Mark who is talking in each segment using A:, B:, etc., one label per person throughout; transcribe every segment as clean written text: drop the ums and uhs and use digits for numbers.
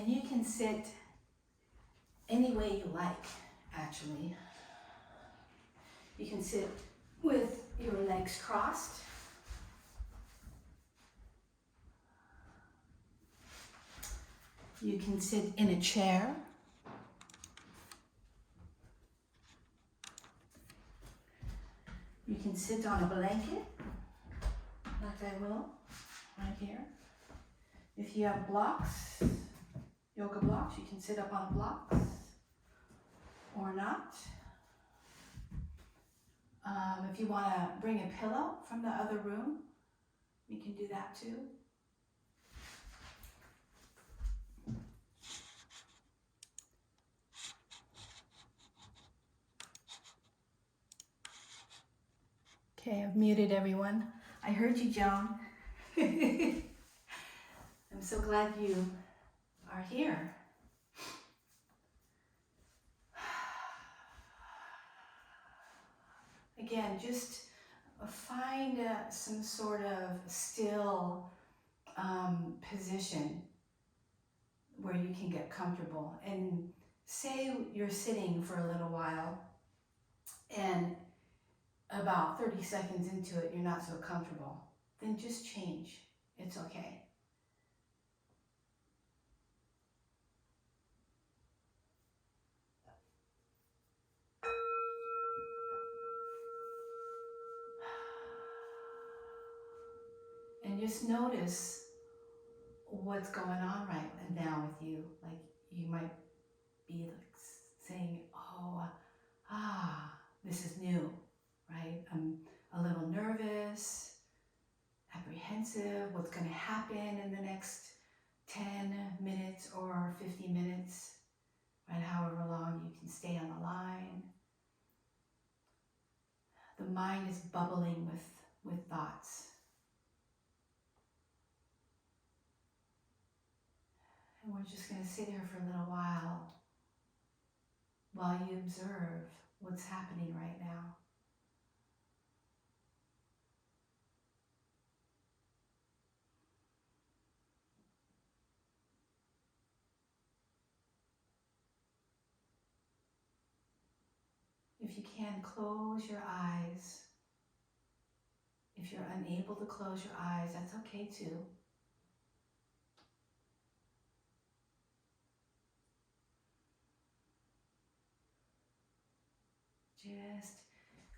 A: And you can sit any way you like, actually. You can sit with your legs crossed. You can sit in a chair. You can sit on a blanket, like I will, right here. If you have blocks, yoga blocks, you can sit up on blocks or not. If you want to bring a pillow from the other room, you can do that too. Okay, I've muted everyone. I heard you, Joan. I'm so glad you are here. Again, just find some sort of still position where you can get comfortable. And say you're sitting for a little while and about 30 seconds into it, you're not so comfortable. Then just change. It's okay. And just notice what's going on right now with you. Like you might be like saying, oh, this is new, right? I'm a little nervous, apprehensive, what's going to happen in the next 10 minutes or 50 minutes, right? However long you can stay on the line. The mind is bubbling with thoughts. And we're just going to sit here for a little while you observe what's happening right now. If you can, close your eyes. If you're unable to close your eyes, that's okay too.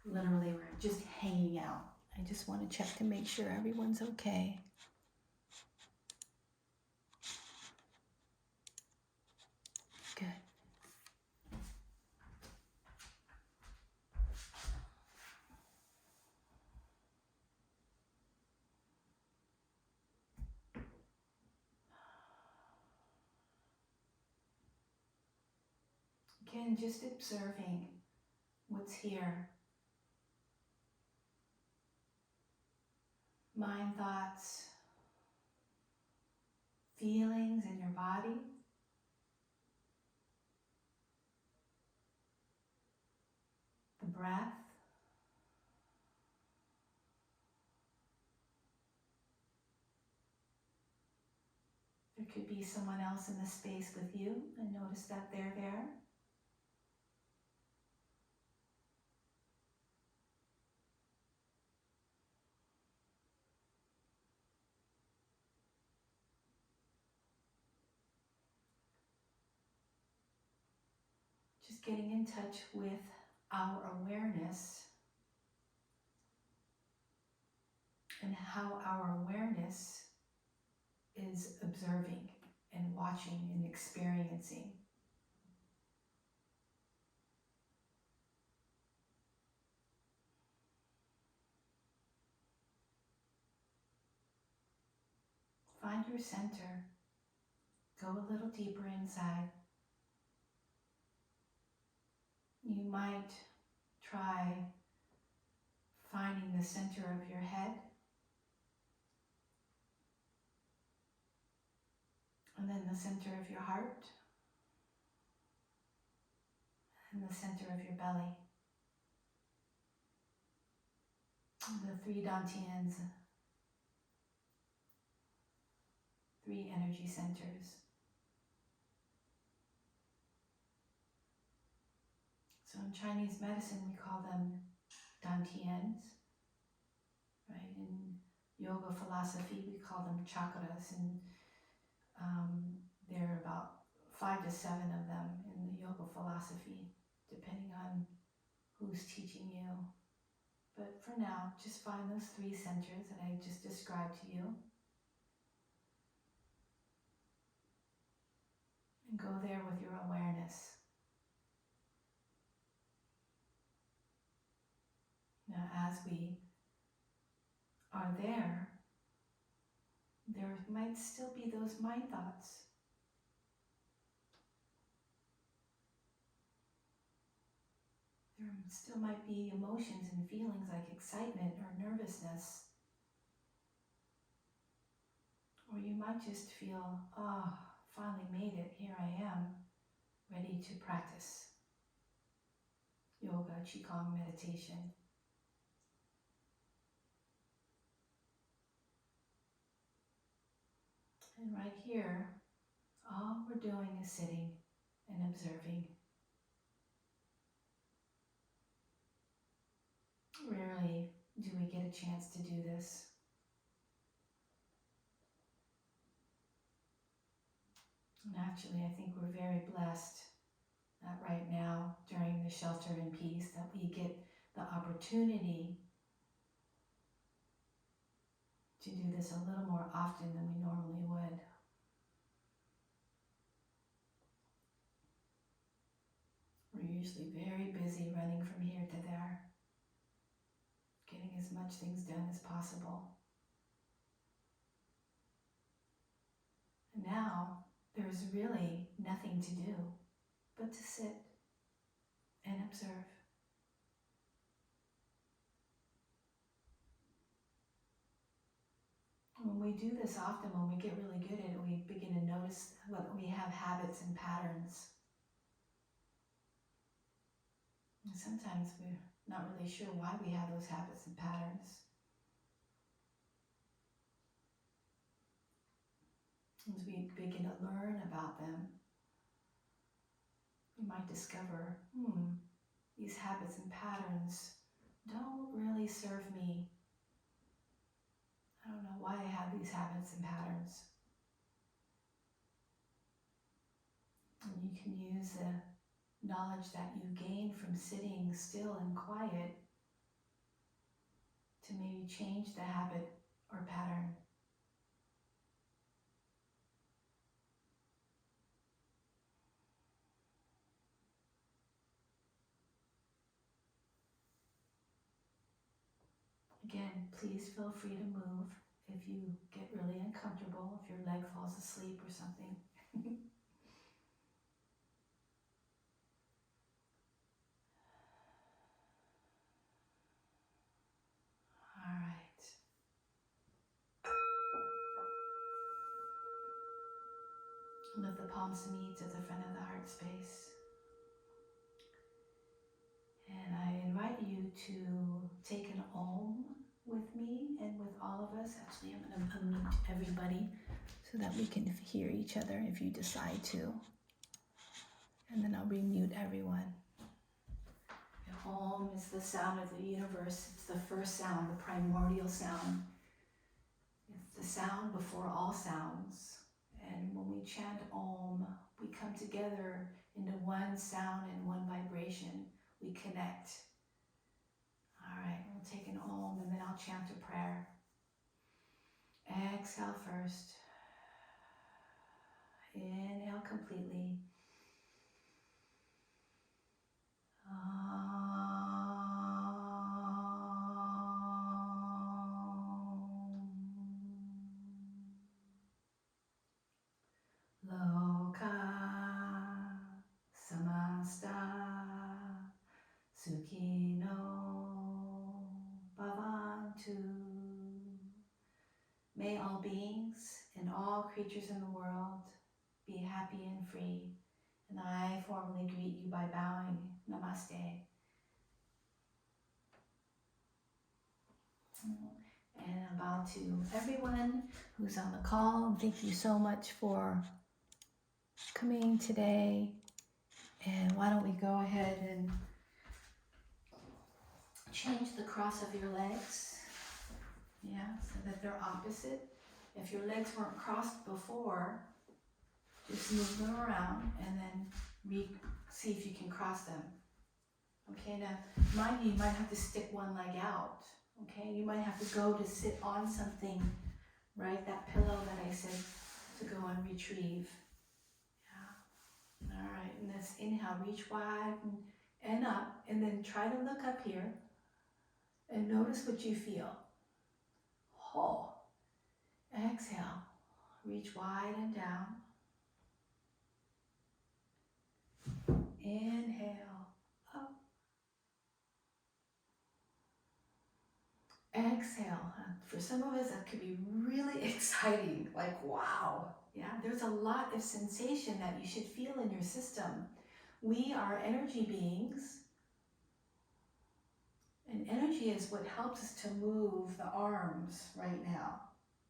A: Literally, we're just hanging out. I just want to check to make sure everyone's okay. Good. Again, just observing what's here. Mind, thoughts, feelings in your body. The breath. There could be someone else in the space with you, and notice that they're there. Just getting in touch with our awareness and how our awareness is observing and watching and experiencing. Find your center. Go a little deeper inside. You might try finding the center of your head, and then the center of your heart, and the center of your belly. The three dantians, 3 energy centers. in Chinese medicine, we call them dantians, right? In yoga philosophy, we call them chakras, and there are about 5 to 7 of them in the yoga philosophy, depending on who's teaching you. But for now, just find those 3 centers that I just described to you. And go there with your awareness. Now, as we are there might still be those mind thoughts. There still might be emotions and feelings like excitement or nervousness. Or you might just feel, finally made it, here I am, ready to practice yoga, Qigong, meditation. And right here, all we're doing is sitting and observing. Rarely do we get a chance to do this. And actually, I think we're very blessed that right now, during the shelter in peace, that we get the opportunity to do this a little more often than we normally would. We're usually very busy running from here to there, getting as much things done as possible. And now, there's really nothing to do but to sit and observe. When we do this often, when we get really good at it, we begin to notice that we have habits and patterns. And sometimes we're not really sure why we have those habits and patterns. As we begin to learn about them, we might discover, these habits and patterns don't really serve me. I don't know why I have these habits and patterns. And you can use the knowledge that you gain from sitting still and quiet to maybe change the habit or pattern. Again, please feel free to move if you get really uncomfortable, if your leg falls asleep or something. All right. Lift the palms to meet at the front of the heart space. And I invite you to take an Om with me and with all of us. Actually, I'm going to unmute everybody so that we can hear each other if you decide to. And then I'll remute everyone. And Om is the sound of the universe. It's the first sound, the primordial sound. It's the sound before all sounds. And when we chant Om, we come together into one sound and one vibration. We connect. All right, we'll take an Om and then I'll chant a prayer. Exhale first. Inhale completely. Sukhino bhavantu. May all beings and all creatures in the world be happy and free. And I formally greet you by bowing. Namaste. And I bow to everyone who's on the call. Thank you so much for coming today. And why don't we go ahead and Change the cross of your legs, yeah, so that they're opposite. If your legs weren't crossed before, just move them around and then see if you can cross them. Okay, now mind you might have to stick one leg out. Okay, you might have to go to sit on something, right? That pillow that I said to go and retrieve. Yeah. All right, and let's inhale, reach wide and up, and then try to look up here and notice what you feel. Oh. Exhale, reach wide and down. Inhale, up. Exhale. For some of us, that could be really exciting. Like, wow. Yeah, there's a lot of sensation that you should feel in your system. We are energy beings, and energy is what helps us to move the arms right now.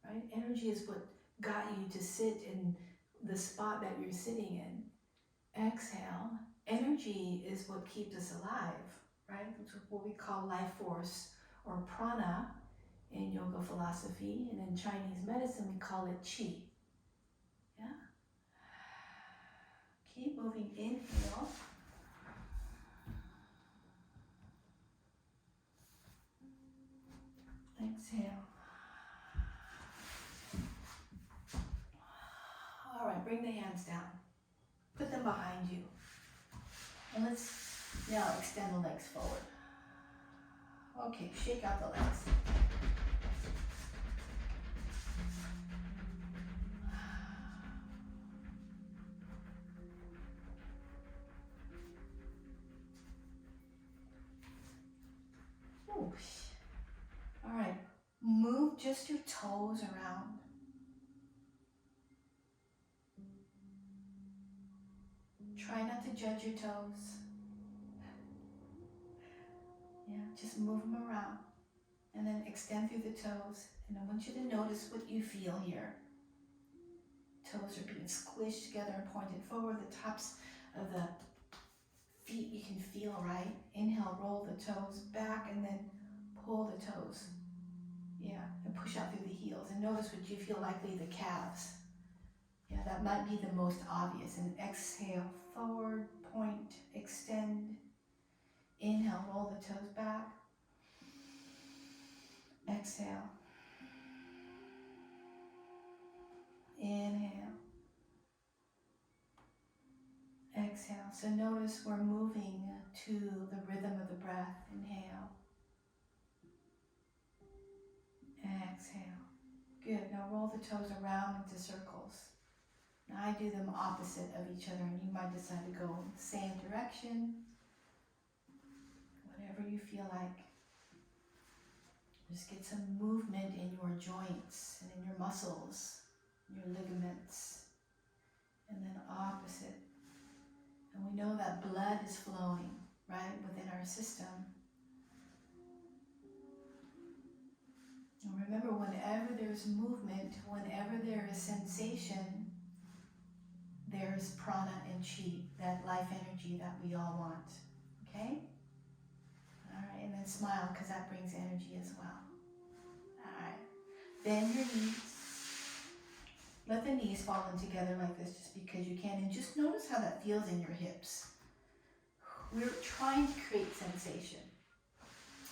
A: Right? Energy is what got you to sit in the spot that you're sitting in. Exhale. Energy is what keeps us alive, right? It's what we call life force or prana in yoga philosophy, and in Chinese medicine we call it qi. Yeah. Keep moving. Inhale. Exhale. All right, bring the hands down. Put them behind you. And let's now extend the legs forward. Okay, shake out the legs. Ooh. All right, move just your toes around. Try not to judge your toes. Yeah, just move them around. And then extend through the toes. And I want you to notice what you feel here. Toes are being squished together and pointed forward. The tops of the feet you can feel, right? Inhale, roll the toes back and then pull the toes. Yeah, and push out through the heels. And notice what you feel likely the calves. Yeah, that might be the most obvious. And exhale, forward, point, extend. Inhale, roll the toes back. Exhale. Inhale. Exhale. So notice we're moving to the rhythm of the breath. Inhale. Exhale. Good. Now roll the toes around into circles. Now I do them opposite of each other, and you might decide to go in the same direction. Whatever you feel like. Just get some movement in your joints and in your muscles, your ligaments. And then opposite. And we know that blood is flowing, right, within our system. And remember, whenever there's movement, whenever there is sensation, there is prana and chi, that life energy that we all want. Okay? All right, and then smile, because that brings energy as well. All right. Bend your knees. Let the knees fall in together like this just because you can. And just notice how that feels in your hips. We're trying to create sensation.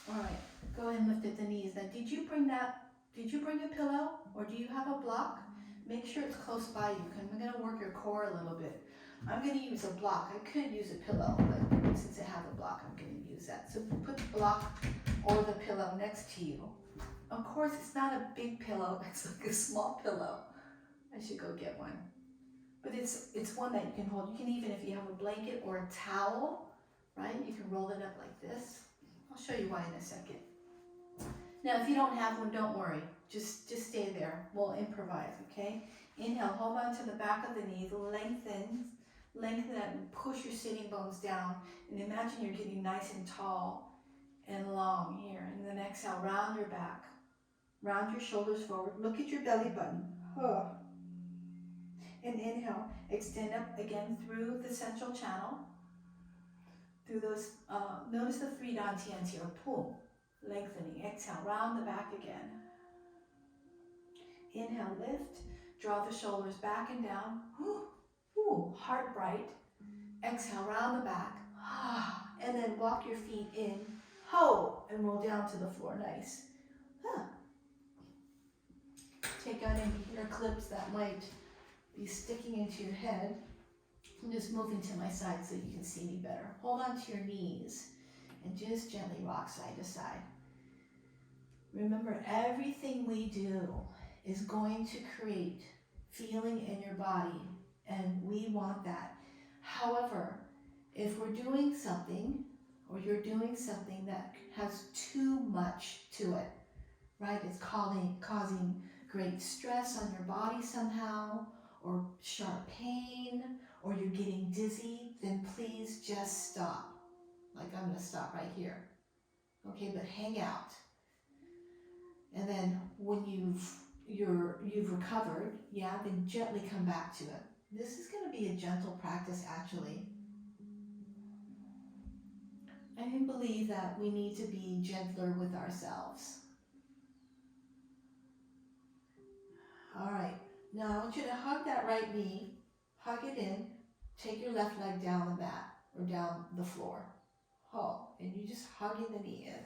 A: All right, go ahead and lift at the knees. Now, did you bring a pillow or do you have a block? Make sure it's close by you because I'm going to work your core a little bit. I'm going to use a block. I could use a pillow, but since I have a block, I'm going to use that. So put the block or the pillow next to you. Of course, it's not a big pillow. It's like a small pillow. I should go get one. But it's one that you can hold. You can even, if you have a blanket or a towel, right? You can roll it up like this. I'll show you why in a second. Now, if you don't have one, don't worry. Just stay there. We'll improvise, okay? Inhale, hold on to the back of the knee, lengthen that and push your sitting bones down. And imagine you're getting nice and tall and long here. And then exhale, round your back. Round your shoulders forward. Look at your belly button. And inhale, extend up again through the central channel. through those, notice the 3 dantians here, pull, lengthening. Exhale, round the back again. Inhale, lift, draw the shoulders back and down. Ooh, heart bright. Exhale, round the back. And then walk your feet in, and roll down to the floor, nice. Take out any ear clips that might be sticking into your head. I'm just moving to my side so you can see me better. Hold on to your knees and just gently rock side to side. Remember, everything we do is going to create feeling in your body, and we want that. However, if we're doing something, or you're doing something that has too much to it, right? It's causing great stress on your body somehow, or sharp pain, or you're getting dizzy, then please just stop. Like I'm gonna stop right here. Okay, but hang out. And then when you've recovered, then gently come back to it. This is gonna be a gentle practice actually. I believe that we need to be gentler with ourselves. All right, now I want you to hug that right knee, hug it in, take your left leg down the mat or down the floor. And you just hugging the knee in.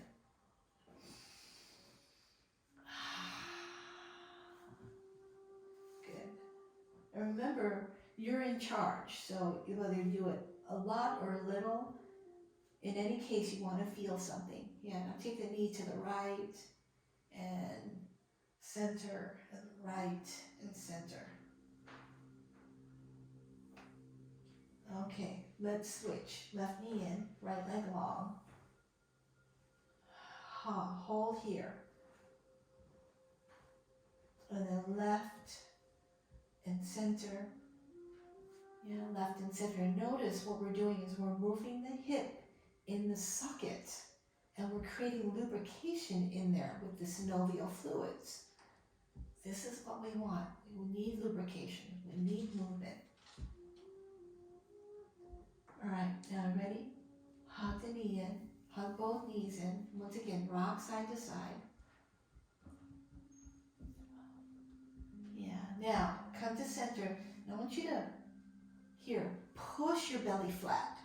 A: Good. And remember, you're in charge, so whether you do it a lot or a little, in any case you want to feel something. Now take the knee to the right and center, and right and center. Okay, let's switch. Left knee in, right leg long. Hold here. And then left and center. Left and center. Notice what we're doing is we're moving the hip in the socket, and we're creating lubrication in there with the synovial fluids. This is what we want. We need lubrication. We need movement. All right, now ready? Hug the knee in. Hug both knees in. Once again, rock side to side. Now come to center. I want you to, push your belly flat.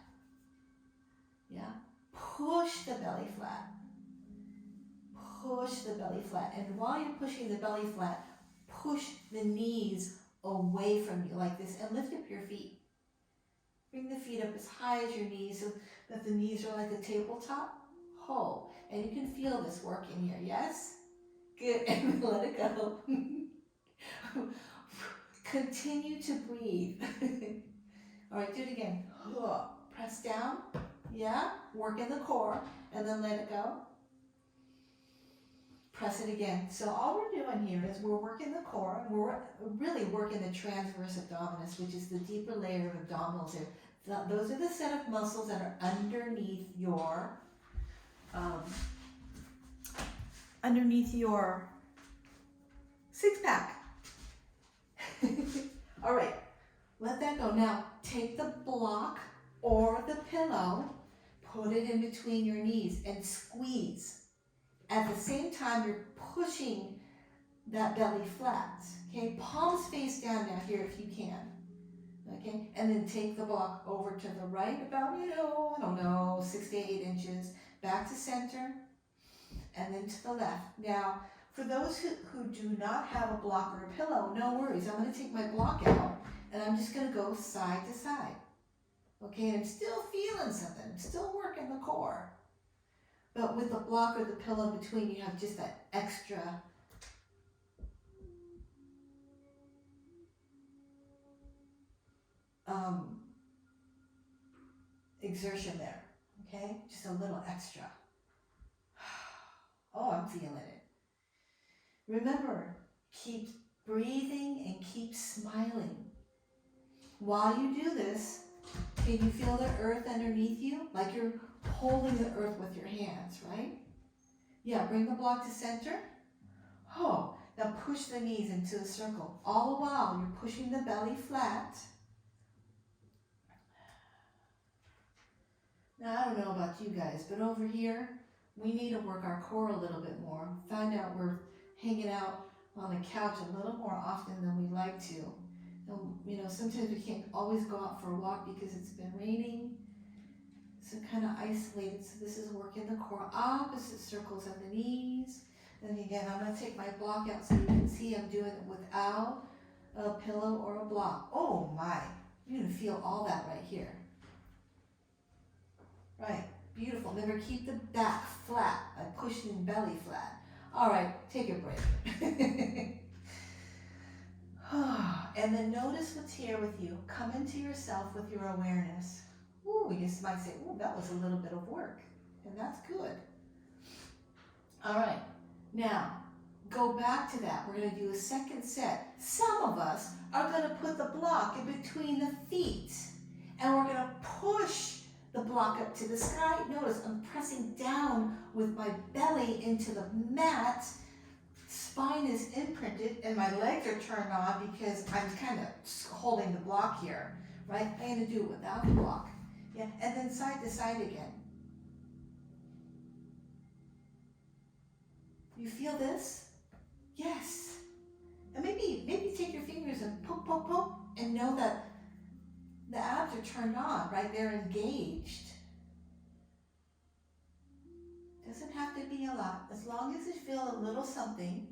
A: Push the belly flat. Push the belly flat. And while you're pushing the belly flat, push the knees away from you like this and lift up your feet. Bring the feet up as high as your knees so that the knees are like a tabletop. Hold. And you can feel this work in here, yes? Good. And let it go. Continue to breathe. All right, do it again. Press down. Work in the core. And then let it go. Press it again. So all we're doing here is we're working the core, and we're really working the transverse abdominis, which is the deeper layer of abdominals here. Those are the set of muscles that are underneath your six-pack. All right, let that go. Now take the block or the pillow, put it in between your knees and squeeze. At the same time, you're pushing that belly flat. Okay, palms face down now here if you can. Okay, and then take the block over to the right about, 6 to 8 inches, back to center, and then to the left. Now, for those who do not have a block or a pillow, no worries. I'm going to take my block out, and I'm just going to go side to side. Okay, and I'm still feeling something. I'm still working the core. But with the block or the pillow between, you have just that extra exertion there, okay? Just a little extra. I'm feeling it. Remember, keep breathing and keep smiling. While you do this, can you feel the earth underneath you? Like you're holding the earth with your hands, right? Bring the block to center. Now push the knees into a circle. All the while, you're pushing the belly flat. Now, I don't know about you guys, but over here, we need to work our core a little bit more. Find out we're hanging out on the couch a little more often than we like to. And, you know, sometimes we can't always go out for a walk because it's been raining. So kind of isolated. So this is working the core, opposite circles of the knees. And again, I'm going to take my block out so you can see I'm doing it without a pillow or a block. Oh my, you're going to feel all that right here. Right, beautiful. Remember, keep the back flat by pushing belly flat. All right, take a break. And then notice what's here with you. Come into yourself with your awareness. Ooh, you might say, ooh, that was a little bit of work. And that's good. All right, now go back to that. We're going to do a second set. Some of us are going to put the block in between the feet. And we're going to push the block up to the sky. Notice I'm pressing down with my belly into the mat. Spine is imprinted and my legs are turned on because I'm kind of holding the block here, right? I'm going to do it without the block. Yeah, and then side to side again. You feel this? Yes. And maybe take your fingers and poke, poke, poke, and know that the abs are turned on, right? They're engaged. Doesn't have to be a lot, as long as you feel a little something.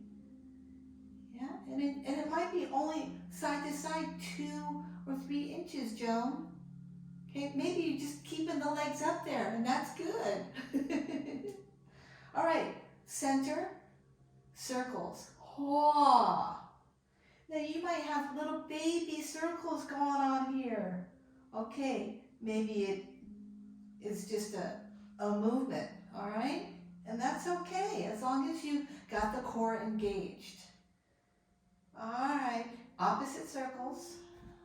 A: Yeah, and it might be only side to side 2 or 3 inches, Joan. Okay, maybe you're just keeping the legs up there, and that's good. All right, center, circles. Whoa. Now you might have little baby circles going on here. Okay, maybe it is just a movement, all right? And that's okay, as long as you got the core engaged. All right, opposite circles.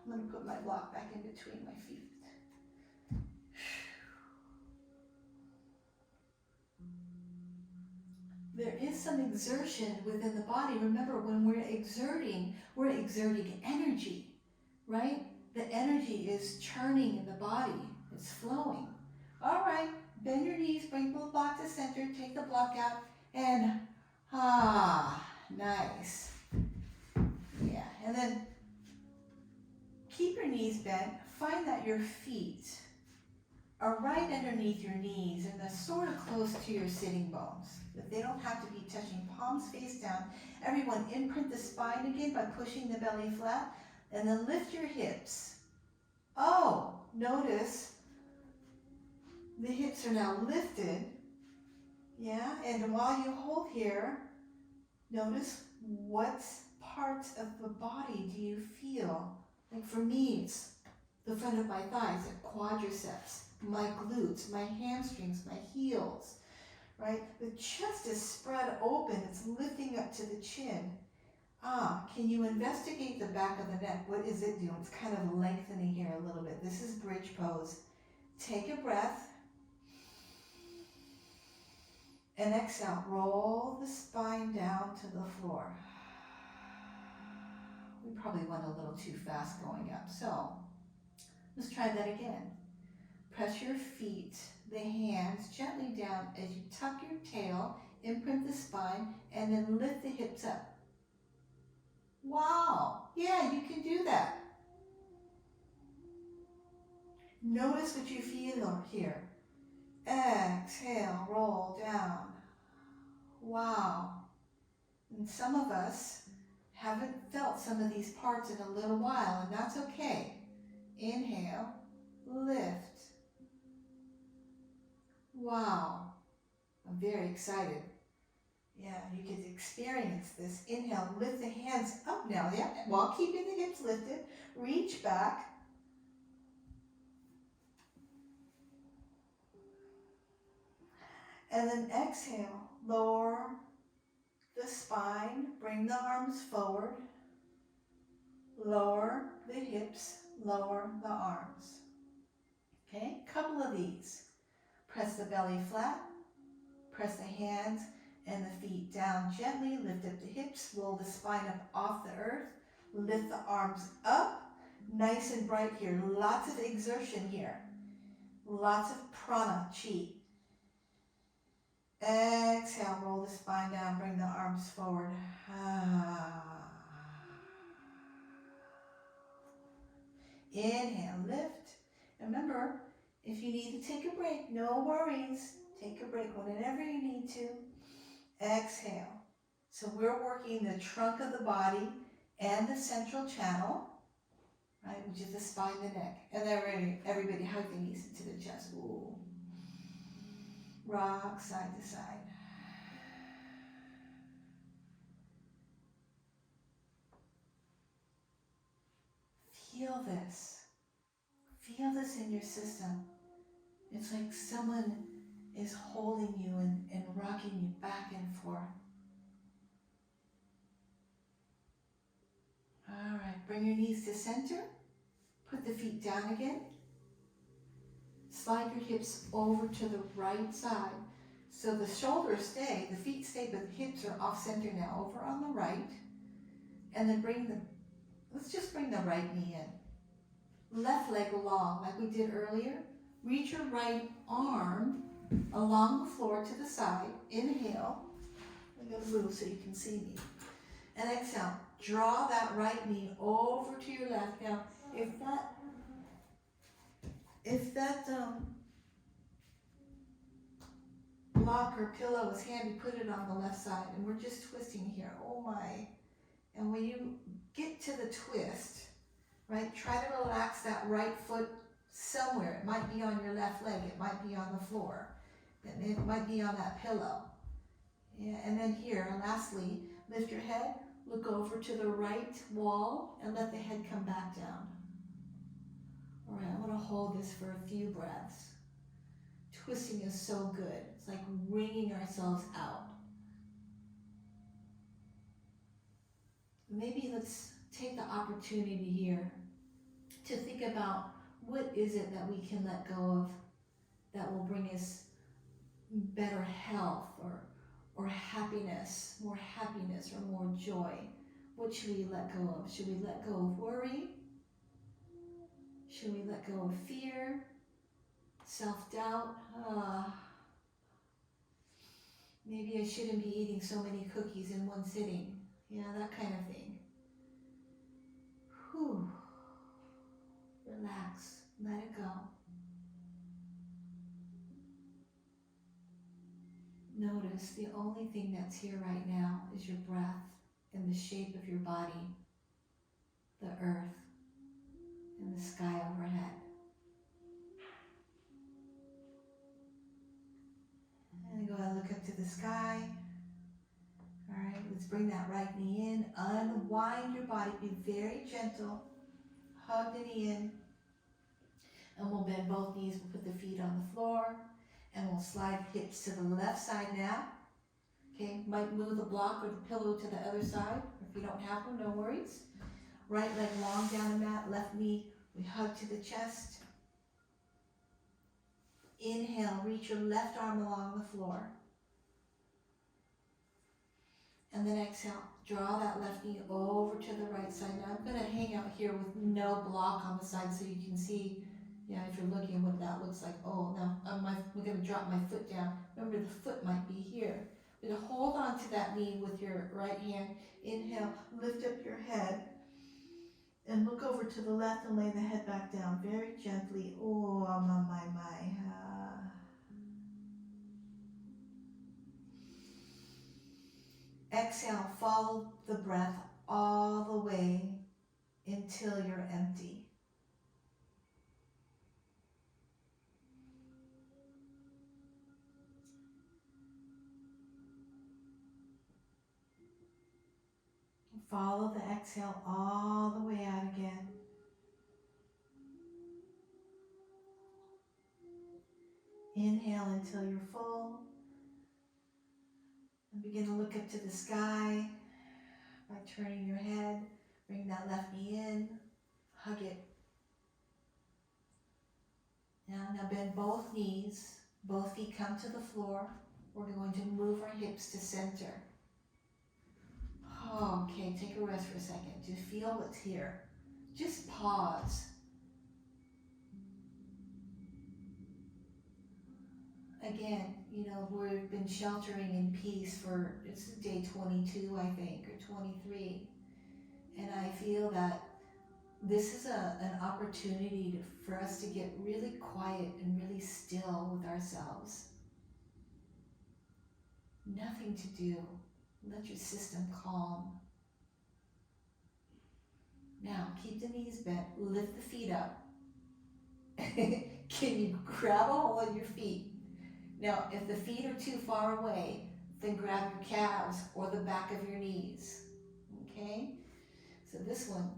A: I'm gonna put my block back in between my feet. There is some exertion within the body. Remember, when we're exerting energy, right? The energy is churning in the body. It's flowing. All right, bend your knees, bring the block to center, take the block out, and nice. Yeah, and then keep your knees bent. Find that your feet are right underneath your knees and they're sort of close to your sitting bones. But they don't have to be touching, palms face down. Everyone, imprint the spine again by pushing the belly flat, and then lift your hips. Oh, notice the hips are now lifted. Yeah, and while you hold here, notice what parts of the body do you feel? Like for me, it's the front of my thighs, the quadriceps, my glutes, my hamstrings, my heels, right? The chest is spread open, it's lifting up to the chin. Can you investigate the back of the neck? What is it doing? It's kind of lengthening here a little bit. This is bridge pose. Take a breath. And exhale, roll the spine down to the floor. We probably went a little too fast going up. So let's try that again. Press your feet, the hands gently down as you tuck your tail, imprint the spine, and then lift the hips up. Wow, yeah, you can do that. Notice what you feel here. Exhale, roll down. Wow. And some of us haven't felt some of these parts in a little while, and that's okay. Inhale, lift. Wow. I'm very excited. Yeah, you get to experience this. Inhale, lift the hands up now, yeah, while keeping the hips lifted. Reach back. And then exhale, lower the spine, bring the arms forward. Lower the hips, lower the arms. Okay, couple of these. Press the belly flat, press the hands and the feet down gently, lift up the hips, roll the spine up off the earth, lift the arms up, nice and bright here, lots of exertion here. Lots of prana, chi. Exhale, roll the spine down, bring the arms forward. Inhale, lift. Remember, if you need to take a break, no worries. Take a break whenever you need to. Exhale. So we're working the trunk of the body and the central channel, right, which is the spine and the neck. And then everybody hug the knees into the chest. Ooh. Rock side to side. Feel this. Feel this in your system. It's like someone is holding you and rocking you back and forth. All right, bring your knees to center. Put the feet down again. Slide your hips over to the right side. So the shoulders stay, the feet stay, but the hips are off center now, over on the right. And then let's just bring the right knee in. Left leg long, like we did earlier. Reach your right arm along the floor to the side. Inhale. I'm going to move so you can see me. And exhale. Draw that right knee over to your left. Now, if that block or pillow is handy, put it on the left side. And we're just twisting here. Oh my. And when you get to the twist, right, try to relax that right foot somewhere. It might be on your left leg. It might be on the floor. It might be on that pillow. Yeah, and then here, and lastly, lift your head, look over to the right wall, and let the head come back down. All right, I want to hold this for a few breaths. Twisting is so good. It's like wringing ourselves out. Maybe let's take the opportunity here to think about what is it that we can let go of that will bring us better health or happiness or more joy. What should we let go of? Should we let go of worry? Should we let go of fear? Self-doubt? Maybe I shouldn't be eating so many cookies in one sitting. Yeah, that kind of thing. Whew. Relax. Let it go. Notice the only thing that's here right now is your breath and the shape of your body, the earth, and the sky overhead. And go ahead and look up to the sky. All right, let's bring that right knee in. Unwind your body. Be very gentle. Hug the knee in. And we'll bend both knees. We'll put the feet on the floor. And we'll slide hips to the left side now. Okay, might move the block or the pillow to the other side. If you don't have one, no worries. Right leg long down the mat. Left knee, we hug to the chest. Inhale, reach your left arm along the floor. And then exhale, draw that left knee over to the right side. Now I'm going to hang out here with no block on the side so you can see, yeah, if you're looking what that looks like. Oh, now I'm going to drop my foot down. Remember, the foot might be here. But hold on to that knee with your right hand. Inhale, lift up your head. And look over to the left and lay the head back down very gently. Oh, my. Exhale, follow the breath all the way until you're empty. Follow the exhale all the way out again. Inhale until you're full. And begin to look up to the sky by turning your head. Bring that left knee in. Hug it. Now bend both knees. Both feet come to the floor. We're going to move our hips to center. Okay, take a rest for a second. Just feel what's here. Just pause. again, you know, we've been sheltering in peace for, it's day 22, I think, or 23. And I feel that this is an opportunity for us to get really quiet and really still with ourselves. Nothing to do. Let your system calm. Now, keep the knees bent. Lift the feet up. Can you grab a hold of your feet? Now, if the feet are too far away, then grab your calves or the back of your knees. Okay? So this one,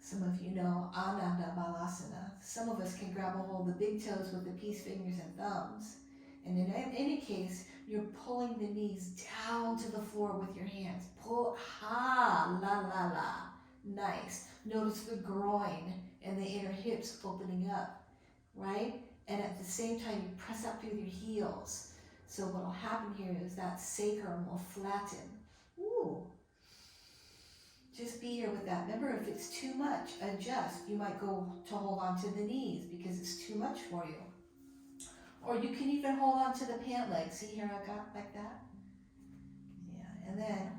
A: some of you know Ananda Balasana. Some of us can grab a hold of the big toes with the peace fingers and thumbs. And in any case, you're pulling the knees down to the floor with your hands. Pull, ha, la, la, la. Nice. Notice the groin and the inner hips opening up, right? And at the same time, you press up through your heels. So what will happen here is that sacrum will flatten. Ooh. Just be here with that. Remember, if it's too much, adjust. You might go to hold on to the knees because it's too much for you. Or you can even hold on to the pant leg. See here, I got like that? Yeah, and then,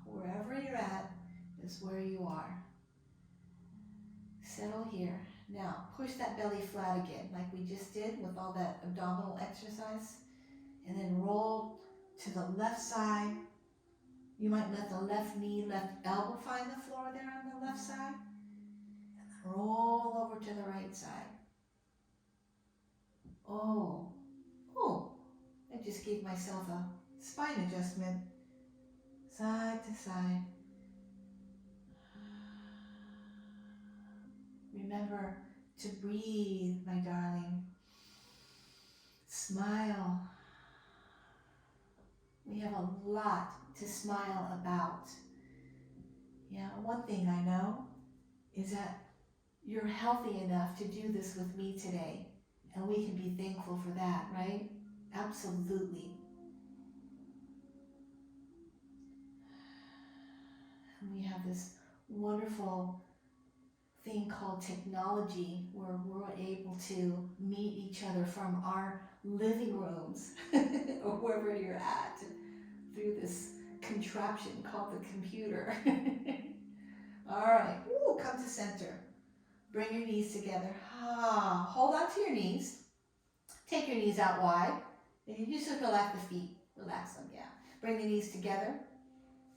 A: wherever you're at is where you are. Settle here. Now, push that belly flat again, like we just did with all that abdominal exercise. And then roll to the left side. You might let the left knee, left elbow find the floor there on the left side. And then roll over to the right side. Oh, I just gave myself a spine adjustment. Side to side. Remember to breathe, my darling. Smile. We have a lot to smile about. Yeah, one thing I know is that you're healthy enough to do this with me today, and we can be thankful for that, right? Absolutely. And we have this wonderful thing called technology where we're able to meet each other from our living rooms or wherever you're at through this contraption called the computer. All right, come to center. Bring your knees together. Hold on to your knees. Take your knees out wide. And you just relax the feet. Relax them, yeah. Bring the knees together.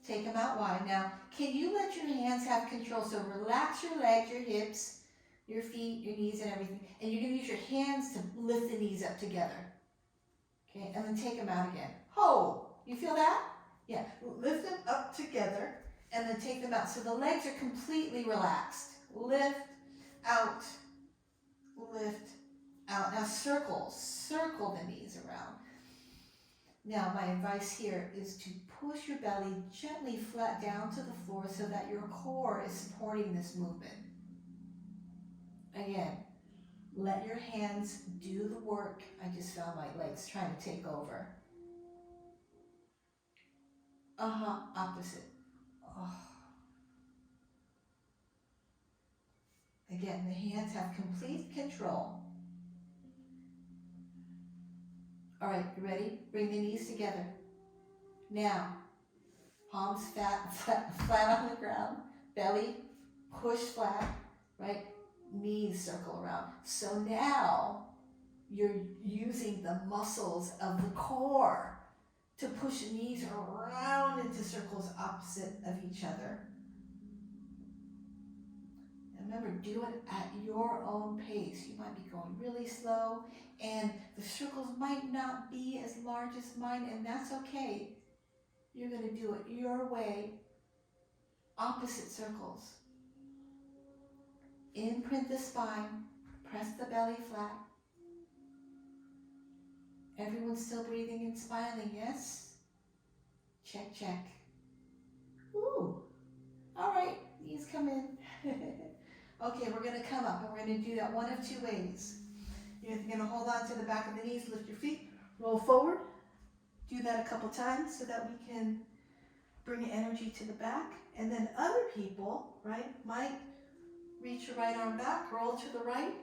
A: Take them out wide. Now, can you let your hands have control? So relax your legs, your hips, your feet, your knees, and everything. And you're going to use your hands to lift the knees up together. Okay, and then take them out again. You feel that? Yeah, lift them up together and then take them out. So the legs are completely relaxed. Lift, out, lift, out. Now circle the knees around. Now my advice here is to push your belly gently flat down to the floor so that your core is supporting this movement. Again, let your hands do the work. I just found my legs trying to take over. Opposite. Again, the hands have complete control. All right, you ready? Bring the knees together. Now, palms flat on the ground, belly push flat, right? Knees circle around. So now you're using the muscles of the core to push the knees around into circles opposite of each other. And remember, do it at your own pace. You might be going really slow, and the circles might not be as large as mine, and that's okay. You're going to do it your way, opposite circles. Imprint the spine, press the belly flat. Everyone's still breathing and smiling, yes? Check, check. All right, knees come in. Okay, we're going to come up and we're going to do that one of two ways. You're going to hold on to the back of the knees, lift your feet, roll forward. Do that a couple times so that we can bring energy to the back. And then other people, right, might reach your right arm back, roll to the right.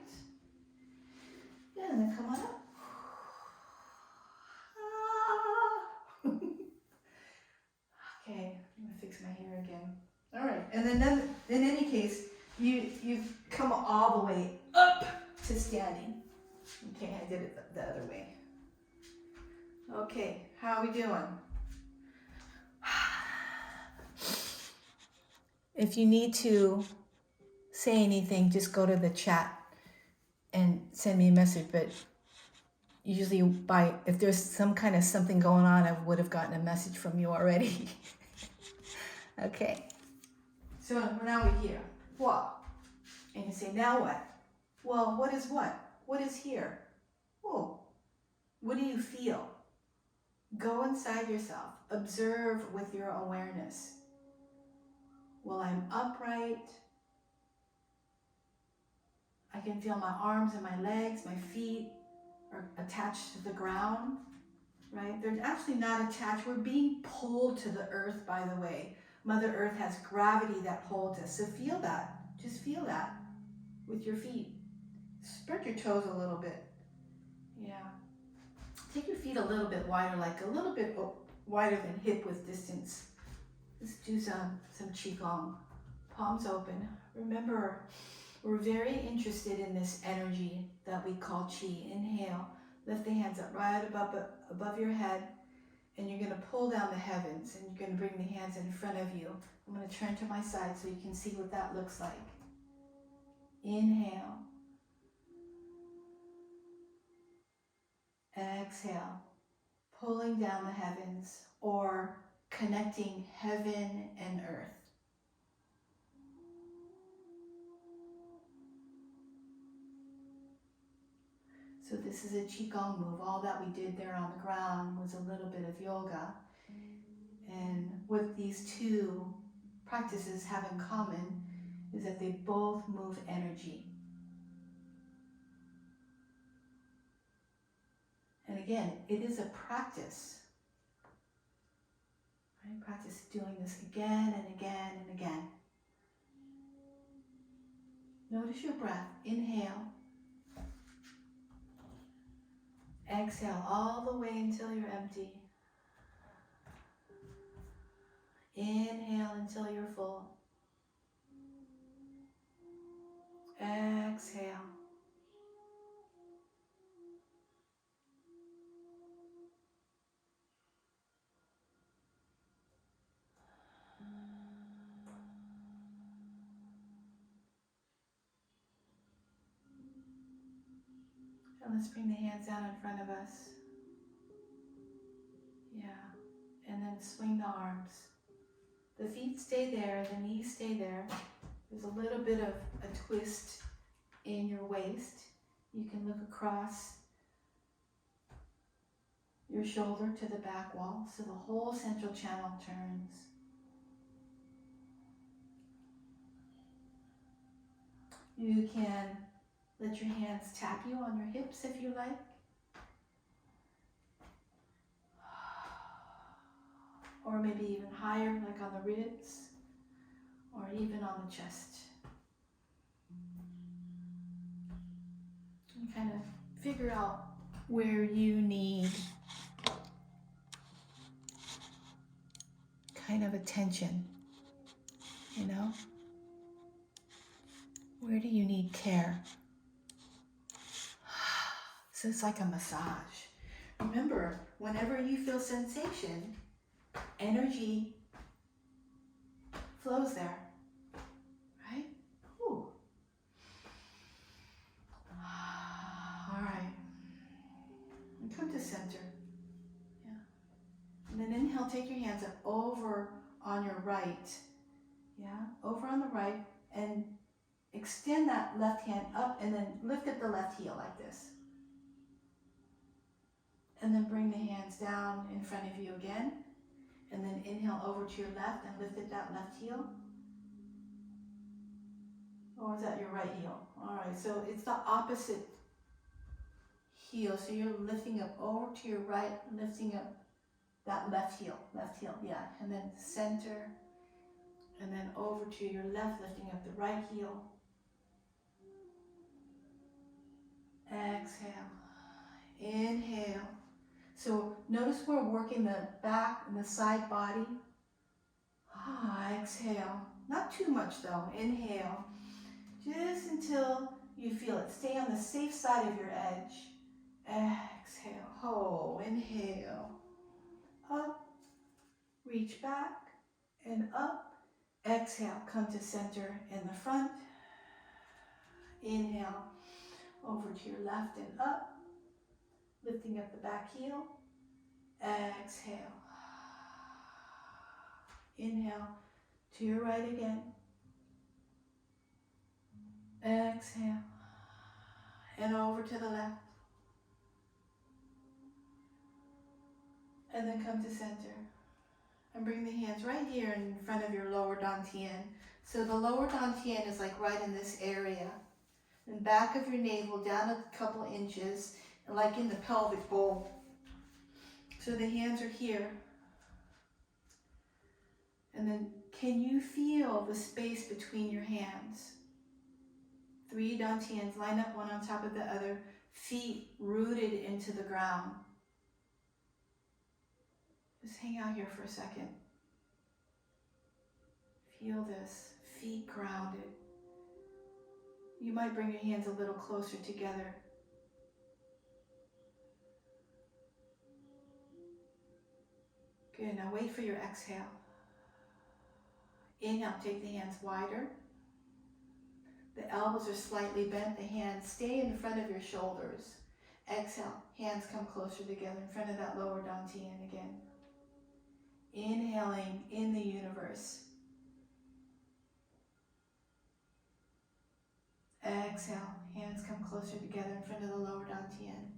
A: Yeah, and then come on up. Okay, I'm gonna fix my hair again. All right, and then in any case, you've come all the way up to standing. Okay, I did it the other way. Okay, how are we doing? If you need to say anything, just go to the chat and send me a message. But usually if there's some kind of something going on, I would have gotten a message from you already. Okay. So now we're here. What? And you say, now what? Well, what is what? What is here? Oh, what do you feel? Go inside yourself. Observe with your awareness. Well, I'm upright. I can feel my arms and my legs, my feet are attached to the ground, right? They're actually not attached. We're being pulled to the earth, by the way. Mother Earth has gravity that holds us. So feel that. Just feel that with your feet. Spread your toes a little bit. Yeah. Take your feet a little bit wider, like a little bit wider than hip width distance. Let's do some Qigong. Palms open. Remember, we're very interested in this energy that we call Qi. Inhale. Lift the hands up right above your head. And you're going to pull down the heavens. And you're going to bring the hands in front of you. I'm going to turn to my side so you can see what that looks like. Inhale. Exhale. Pulling down the heavens, or connecting heaven and earth. So this is a Qigong move. All that we did there on the ground was a little bit of yoga. And what these two practices have in common is that they both move energy. And again, it is a practice. Right? Practice doing this again and again and again. Notice your breath. Inhale. Exhale all the way until you're empty. Inhale until you're full. Exhale. And let's bring the hands down in front of us. Yeah. And then swing the arms. The feet stay there, the knees stay there. There's a little bit of a twist in your waist. You can look across your shoulder to the back wall so the whole central channel turns. You can let your hands tap you on your hips if you like. Or maybe even higher, like on the ribs, or even on the chest. And kind of figure out where you need kind of attention, you know? Where do you need care? So it's like a massage. Remember, whenever you feel sensation, energy flows there, right? Ooh. All right. And come to center. Yeah. And then inhale, take your hands up over on your right. Yeah, over on the right, and extend that left hand up and then lift up the left heel like this. And then bring the hands down in front of you again. And then inhale over to your left and lift up that left heel. Or is that your right heel? All right, so it's the opposite heel. So you're lifting up over to your right, lifting up that left heel, yeah. And then center, and then over to your left, lifting up the right heel. Exhale, inhale. So notice we're working the back and the side body, Exhale. Not too much though. Inhale. Just until you feel it. Stay on the safe side of your edge. Exhale. Hold. Inhale. Up. Reach back and up. Exhale. Come to center in the front. Inhale. Over to your left and up. Lifting up the back heel. Exhale. Inhale. To your right again. Exhale. And over to the left. And then come to center. And bring the hands right here in front of your lower dantian. So the lower dantian is like right in this area. And back of your navel down a couple inches, and like in the pelvic bowl. So the hands are here. And then can you feel the space between your hands? 3 dantians line up one on top of the other, feet rooted into the ground. Just hang out here for a second. Feel this, feet grounded. You might bring your hands a little closer together. Good, now wait for your exhale. Inhale, take the hands wider. The elbows are slightly bent, the hands stay in front of your shoulders. Exhale, hands come closer together in front of that lower dantian again. Inhaling in the universe. Exhale, hands come closer together in front of the lower dantian.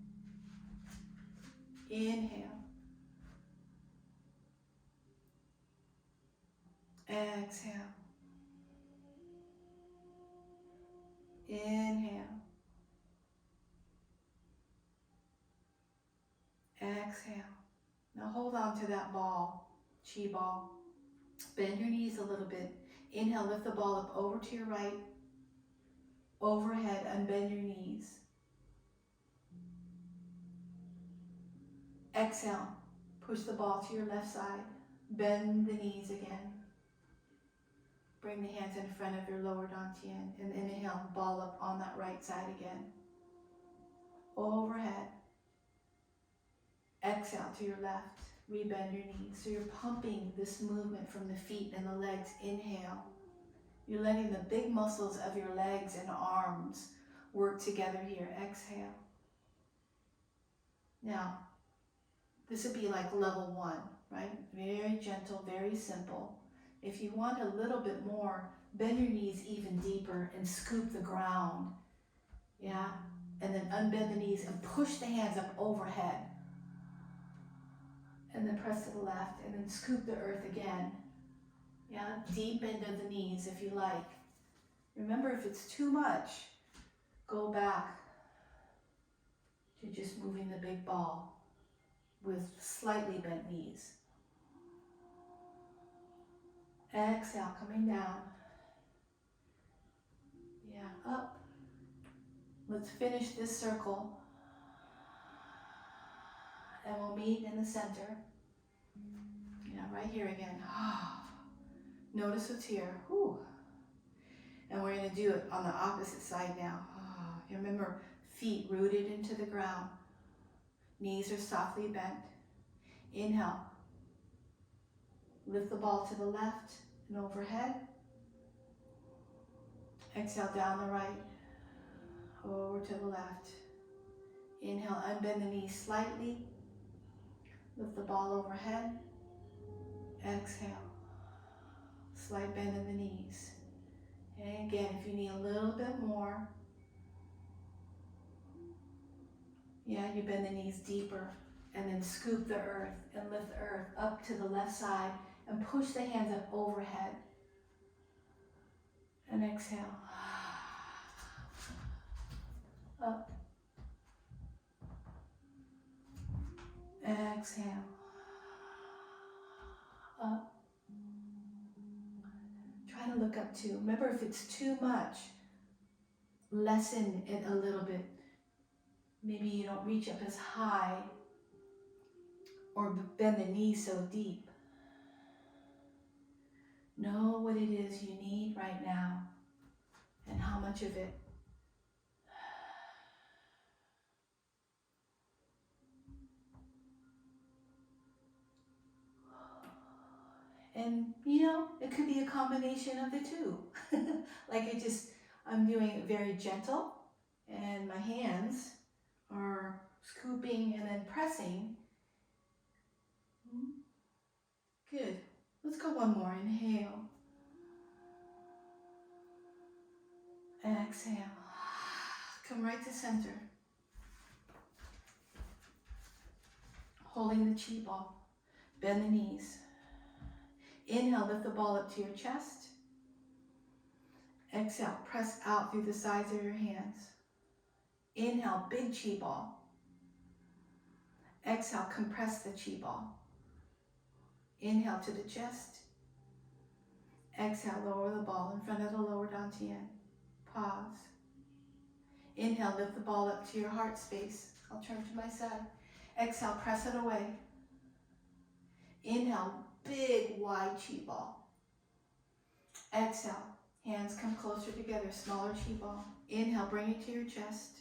A: Inhale. Exhale. Inhale. Exhale. Now hold on to that ball, chi ball. Bend your knees a little bit. Inhale, lift the ball up over to your right. Overhead, unbend your knees. Exhale, push the ball to your left side. Bend the knees again. Bring the hands in front of your lower dantian and inhale, ball up on that right side again. Overhead. Exhale to your left. Rebend your knees. So you're pumping this movement from the feet and the legs. Inhale. You're letting the big muscles of your legs and arms work together here. Exhale. Now, this would be like level 1, right? Very gentle, very simple. If you want a little bit more, bend your knees even deeper and scoop the ground. Yeah? And then unbend the knees and push the hands up overhead. And then press to the left and then scoop the earth again. Yeah? Deep into the knees if you like. Remember, if it's too much, go back to just moving the big ball with slightly bent knees. Exhale, coming down. Yeah, up. Let's finish this circle. And we'll meet in the center. Yeah, right here again. Notice what's here. Whew. And we're going to do it on the opposite side now. Remember, feet rooted into the ground. Knees are softly bent. Inhale. Lift the ball to the left and overhead. Exhale, down the right. Over to the left. Inhale, unbend the knees slightly. Lift the ball overhead. Exhale. Slight bend in the knees. And again, if you need a little bit more, yeah, you bend the knees deeper and then scoop the earth and lift the earth up to the left side and push the hands up overhead. And exhale. Up. Exhale. Up. Try to look up too. Remember, if it's too much, lessen it a little bit. Maybe you don't reach up as high or bend the knees so deep. Know what it is you need right now and how much of it. And it could be a combination of the two. I'm doing it very gentle, and my hands are scooping and then pressing. Good. Let's go one more. Inhale. Exhale. Come right to center. Holding the chi ball. Bend the knees. Inhale, lift the ball up to your chest. Exhale, press out through the sides of your hands. Inhale, big chi ball. Exhale, compress the chi ball. Inhale to the chest. Exhale, lower the ball in front of the lower dantian. Pause. Inhale, lift the ball up to your heart space. I'll turn to my side. Exhale, press it away. Inhale, big wide chi ball. Exhale, hands come closer together, smaller chi ball. Inhale, bring it to your chest.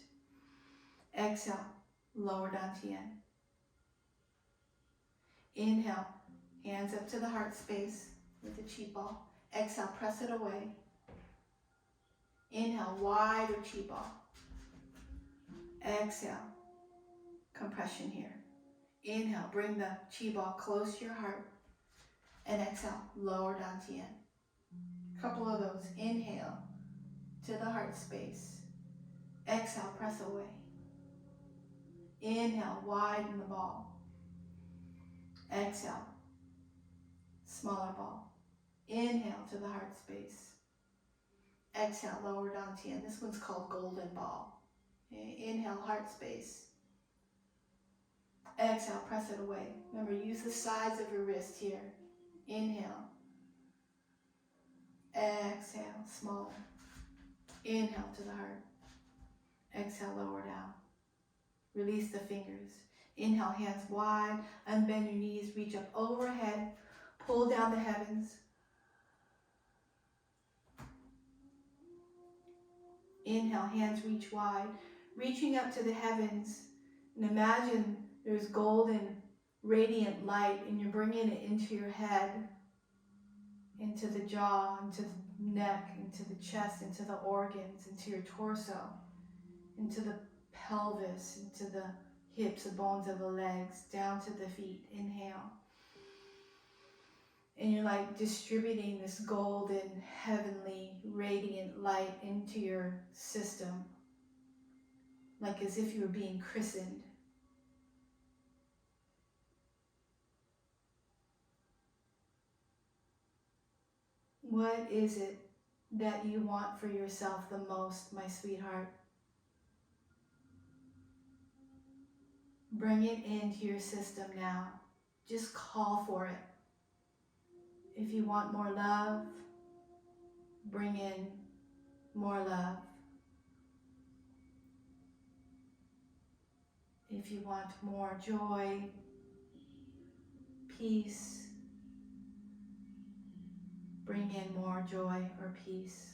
A: Exhale, lower dantian. Inhale, hands up to the heart space with the chi ball. Exhale, press it away. Inhale, wider chi ball. Exhale, compression here. Inhale, bring the chi ball close to your heart. And exhale, lower dantian. Couple of those. Inhale to the heart space. Exhale, press away. Inhale, widen the ball. Exhale, smaller ball. Inhale to the heart space. Exhale, lower dantian. This one's called golden ball. Okay. Inhale, heart space. Exhale, press it away. Remember, use the sides of your wrist here. Inhale. Exhale, smaller. Inhale to the heart. Exhale, lower down. Release the fingers. Inhale, hands wide. Unbend your knees. Reach up overhead. Pull down the heavens. Inhale, hands reach wide. Reaching up to the heavens. And imagine there's golden, radiant light, and you're bringing it into your head, into the jaw, into the neck, into the chest, into the organs, into your torso, into the pelvis, into the hips, the bones of the legs, down to the feet. Inhale. And you're like distributing this golden, heavenly, radiant light into your system, like as if you were being christened. What is it that you want for yourself the most, my sweetheart? Bring it into your system now. Just call for it. If you want more love, bring in more love. If you want more joy, peace, bring in more joy or peace.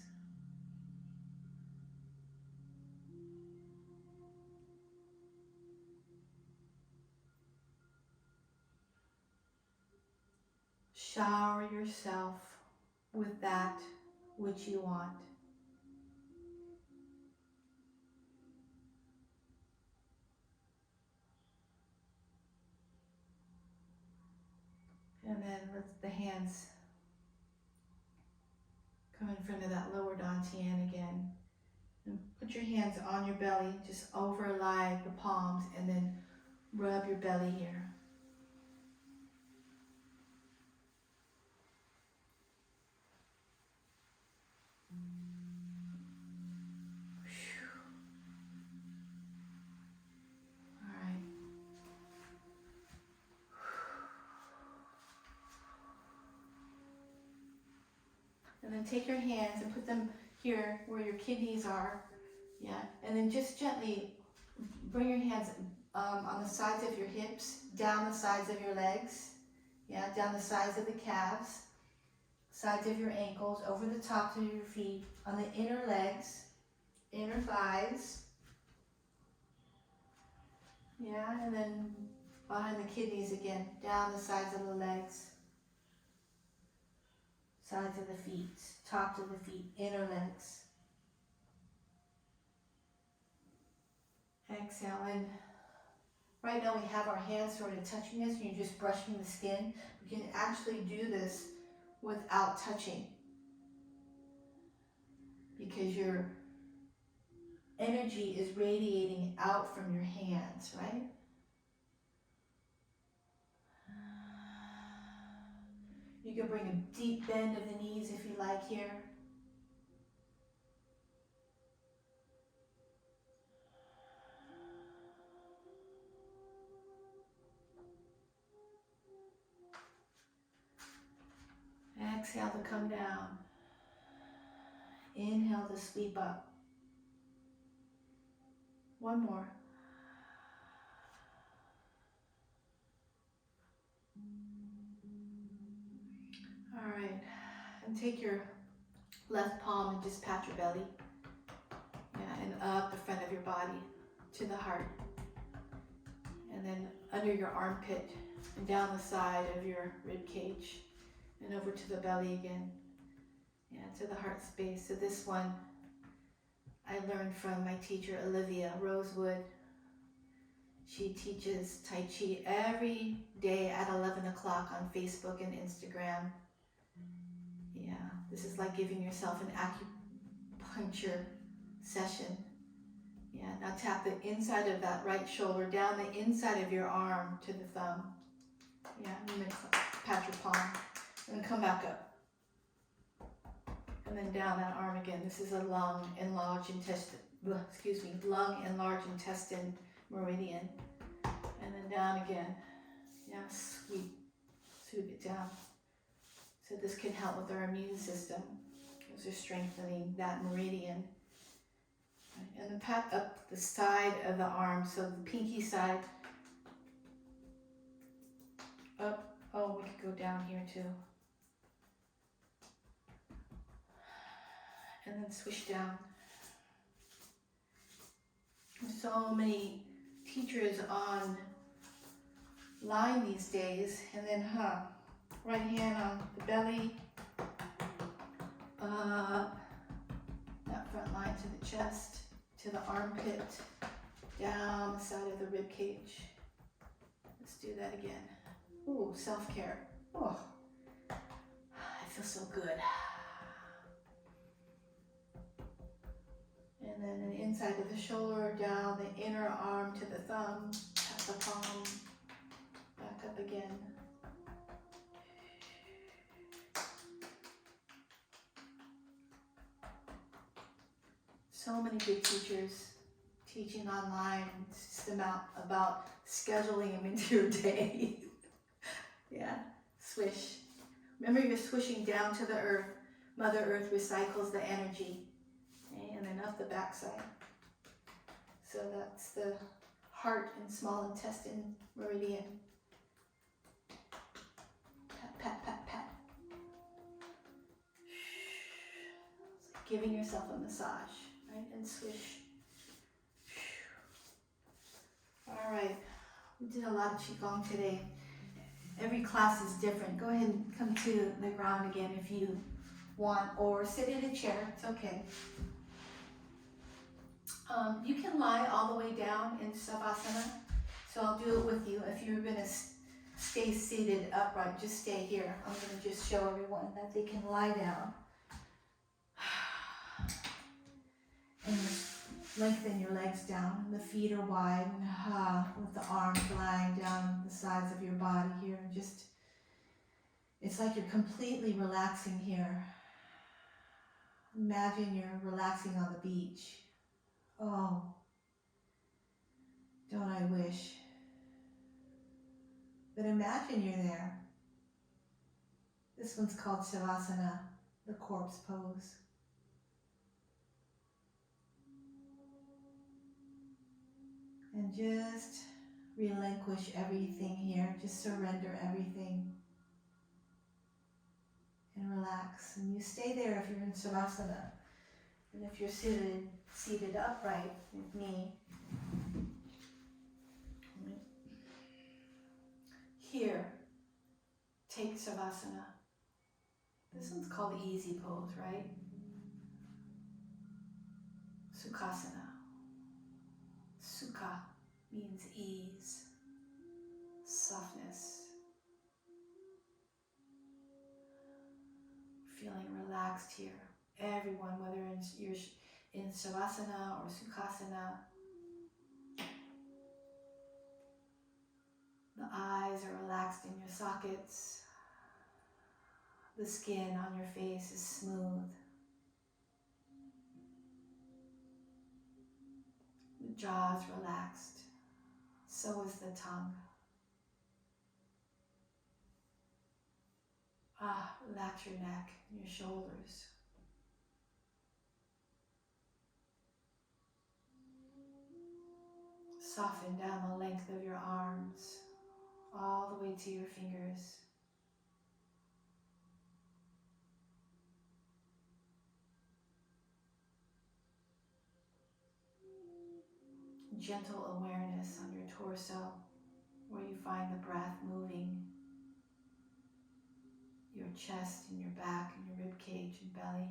A: Shower yourself with that which you want. And then let the hands come in front of that lower dantian again. And put your hands on your belly, just overlie the palms, and then rub your belly here. And then take your hands and put them here where your kidneys are. Yeah. And then just gently bring your hands on the sides of your hips, down the sides of your legs. Yeah, down the sides of the calves. sides of your ankles, over the tops of your feet, on the inner legs, inner thighs. Yeah, and then behind the kidneys again, down the sides of the legs, sides of the feet, tops of the feet, inner legs. Exhale, and right now we have our hands sort of touching us, and you're just brushing the skin. We can actually do this without touching, because your energy is radiating out from your hands, right? You can bring a deep bend of the knees if you like here. Exhale to come down. Inhale to sweep up. One more. All right, and take your left palm and just pat your belly. Yeah, and up the front of your body to the heart. And then under your armpit and down the side of your rib cage and over to the belly again. Yeah, to the heart space. So this one I learned from my teacher, Olivia Rosewood. She teaches Tai Chi every day at 11 o'clock on Facebook and Instagram. Yeah, this is like giving yourself an acupuncture session. Yeah, now tap the inside of that right shoulder down the inside of your arm to the thumb. Yeah, and then pat your palm. And then come back up. And then down that arm again. This is a lung enlarged intestine, lung enlarged intestine meridian. And then down again. Yeah, sweep it down. So this can help with our immune system. Because we're strengthening that meridian. And then pat up the side of the arm. So the pinky side. Up. Oh, we could go down here too. And then swish down. There's so many teachers online these days. And then, right hand on the belly, up, that front line to the chest, to the armpit, down the side of the rib cage. Let's do that again. Ooh, self-care. Oh, I feel so good. And then the inside of the shoulder, down the inner arm to the thumb, tap the palm, back up again. So many good teachers teaching online. It's just about scheduling them into your day. Yeah, swish. Remember, you're swishing down to the earth. Mother Earth recycles the energy. Okay, and then up the backside. So that's the heart and small intestine meridian. Pat, pat, pat, pat. It's like giving yourself a massage, right? And swish. All right, we did a lot of Qigong today. Every class is different. Go ahead and come to the ground again if you want, or sit in a chair, it's okay. You can lie all the way down in Savasana, so I'll do it with you. If you're gonna stay seated upright, just stay here. I'm gonna just show everyone that they can lie down. And lengthen your legs down, and the feet are wide, and with the arms lying down the sides of your body here. Just, it's like you're completely relaxing here. Imagine you're relaxing on the beach. Oh, don't I wish? But imagine you're there. This one's called Savasana, the corpse pose. And just relinquish everything here. Just surrender everything. and relax. And you stay there if you're in Savasana. And if you're seated upright with me, here, take Savasana. This one's called easy pose, right? Sukhasana. Sukha means ease, softness. Feeling relaxed here. Everyone, whether you're in Savasana or Sukhasana, the eyes are relaxed in your sockets. The skin on your face is smooth. The jaw is relaxed. So is the tongue. Relax your neck and your shoulders. Soften down the length of your arms, all the way to your fingers. Gentle awareness on your torso, where you find the breath moving, your chest and your back and your rib cage and belly.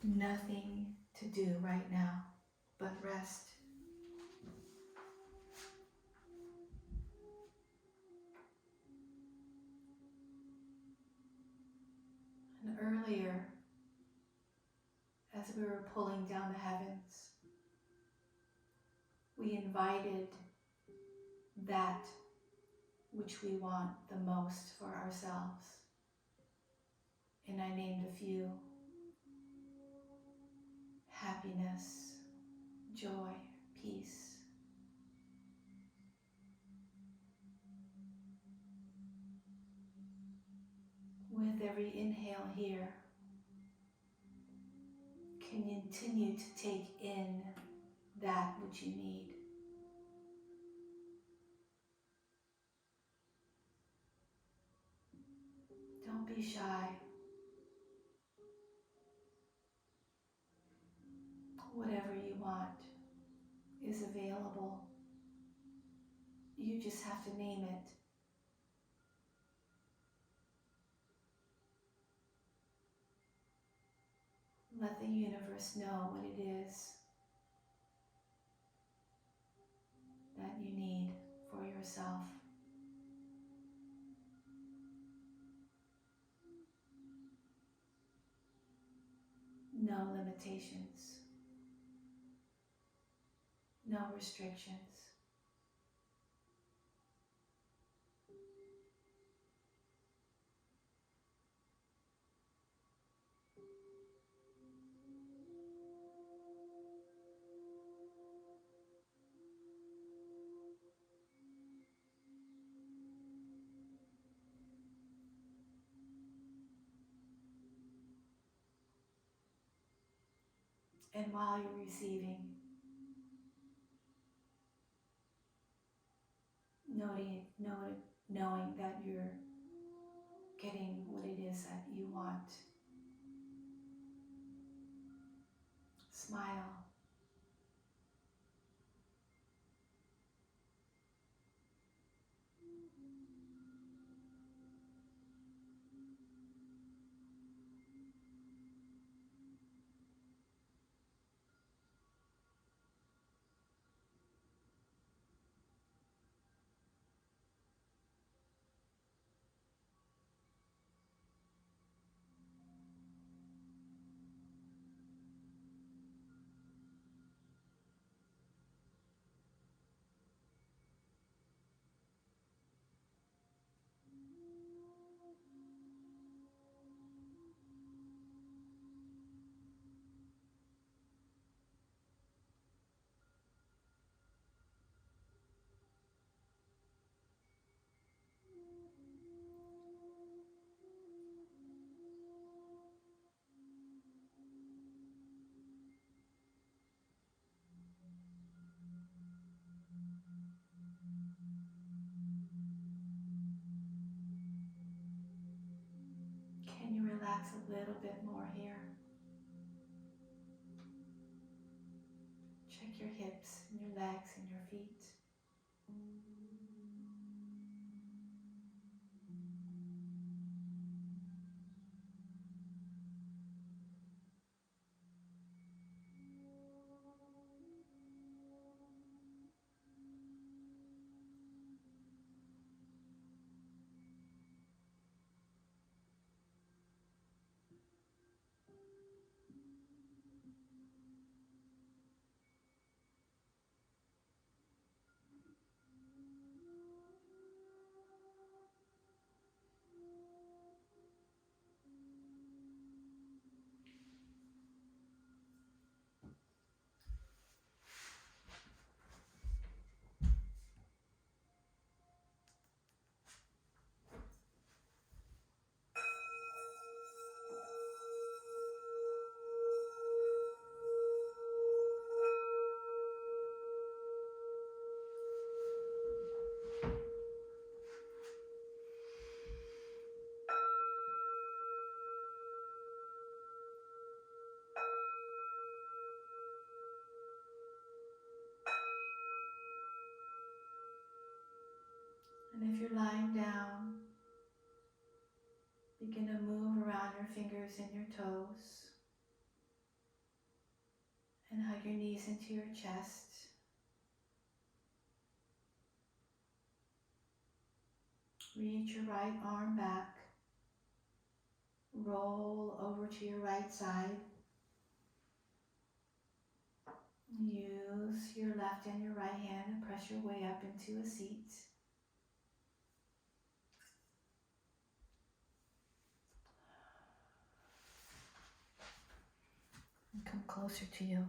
A: Nothing to do right now but rest. And earlier, as we were pulling down the heavens, we invited that which we want the most for ourselves. And I named a few: happiness, joy, peace. With every inhale here, continue to take in that which you need. Don't be shy. Whatever you want is available. You just have to name it. Let the universe know what it is that you need for yourself. No limitations, no restrictions. And while you're receiving, knowing that you're getting what it is that you want, smile. Can you relax a little bit more here? Check your hips and your legs and your feet. And if you're lying down, begin to move around your fingers and your toes and hug your knees into your chest. Reach your right arm back. Roll over to your right side. Use your left and your right hand and press your way up into a seat. And come closer to you.